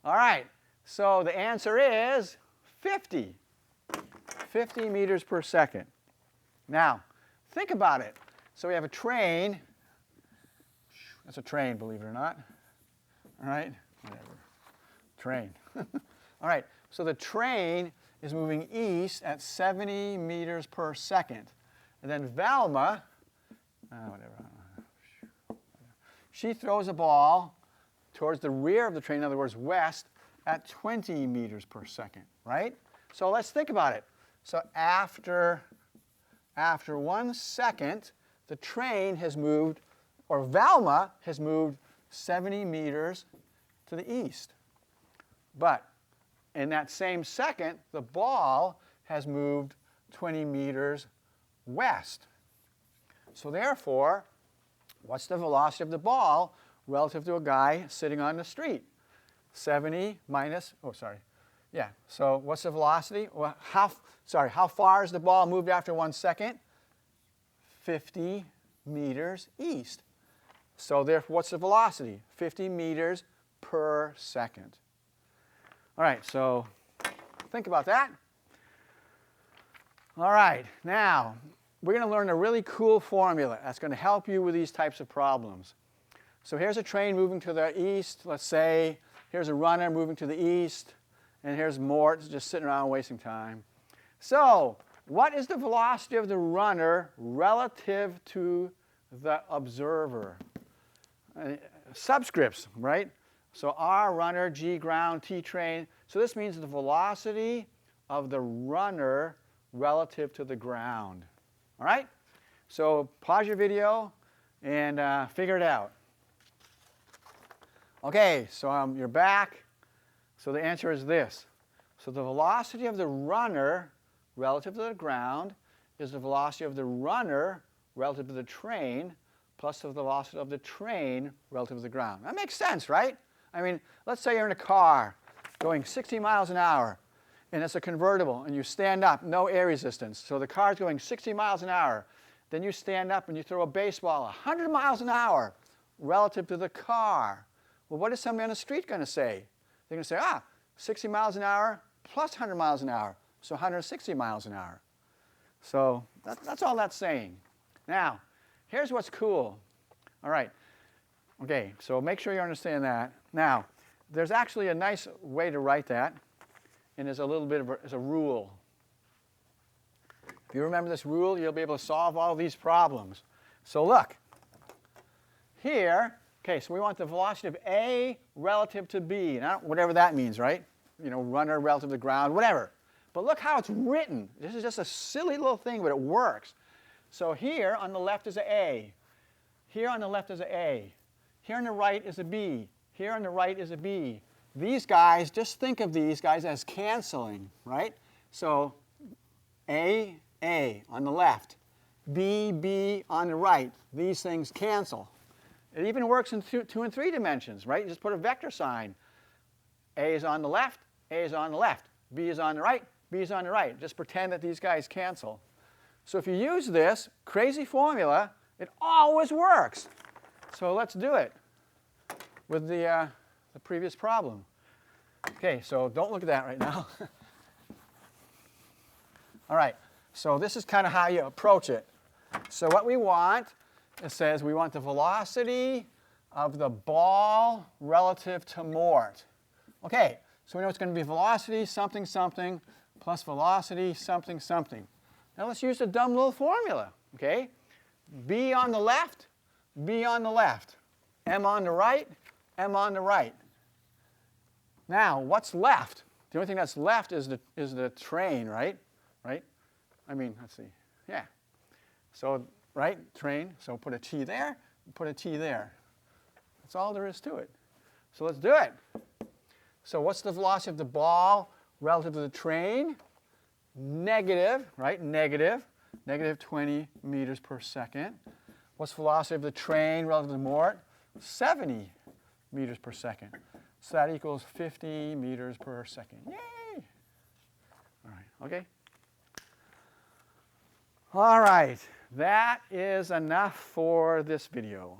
All right, so the answer is 50. 50 meters per second. Now, think about it. So we have a train. That's a train, believe it or not. All right, whatever. Train. All right, so the train is moving east at 70 meters per second. And then Velma, whatever, she throws a ball towards the rear of the train, in other words, west, at 20 meters per second, right? So let's think about it. So after 1 second, the train has moved, or Velma has moved 70 meters to the east. But in that same second, the ball has moved 20 meters west. So therefore, what's the velocity of the ball relative to a guy sitting on the street? 70 minus, so what's the velocity? Well, how far is the ball moved after 1 second? 50 meters east. So therefore, what's the velocity? 50 meters per second. All right, so think about that. All right, now we're going to learn a really cool formula that's going to help you with these types of problems. So here's a train moving to the east. Let's say here's a runner moving to the east, and here's Mort just sitting around wasting time. So what is the velocity of the runner relative to the observer? Subscripts, right? So R runner, G ground, T train. So this means the velocity of the runner relative to the ground. All right? So pause your video and figure it out. Okay, so you're back. So the answer is this. So the velocity of the runner relative to the ground is the velocity of the runner relative to the train plus the velocity of the train relative to the ground. That makes sense, right? I mean, let's say you're in a car going 60 miles an hour, and it's a convertible, and you stand up, no air resistance. So the car's going 60 miles an hour. Then you stand up and you throw a baseball 100 miles an hour relative to the car. Well, what is somebody on the street going to say? They're going to say, 60 miles an hour plus 100 miles an hour, so 160 miles an hour. So that's all that's saying. Now, here's what's cool. All right. Okay, so make sure you understand that. Now, there's actually a nice way to write that, and there's a little bit of a rule. If you remember this rule, you'll be able to solve all these problems. So look, here, okay, so we want the velocity of A relative to B, and whatever that means, right? You know, runner relative to the ground, whatever. But look how it's written. This is just a silly little thing, but it works. So here on the left is an A. Here on the left is an A. Here on the right is a B. Here on the right is a B. These guys, just think of these guys as canceling, right? So A on the left, B on the right. These things cancel. It even works in 2 and 3 dimensions, right? You just put a vector sign. A is on the left, A is on the left. B is on the right, B is on the right. Just pretend that these guys cancel. So if you use this crazy formula, it always works. So let's do it with the previous problem. Okay, so don't look at that right now. All right, so this is kind of how you approach it. So what we want, it says we want the velocity of the ball relative to Mort. Okay, so we know it's going to be velocity something something plus velocity something something. Now let's use a dumb little formula, okay? B on the left, B on the left. M on the right, M on the right. Now, what's left? The only thing that's left is the train, right? Right? I mean, let's see. Yeah. So, right, train. So put a T there, put a T there. That's all there is to it. So let's do it. So what's the velocity of the ball relative to the train? Negative, right? Negative 20 meters per second. What's the velocity of the train relative to Mort? 70 meters per second. So that equals 50 meters per second. Yay! All right, okay? All right, that is enough for this video.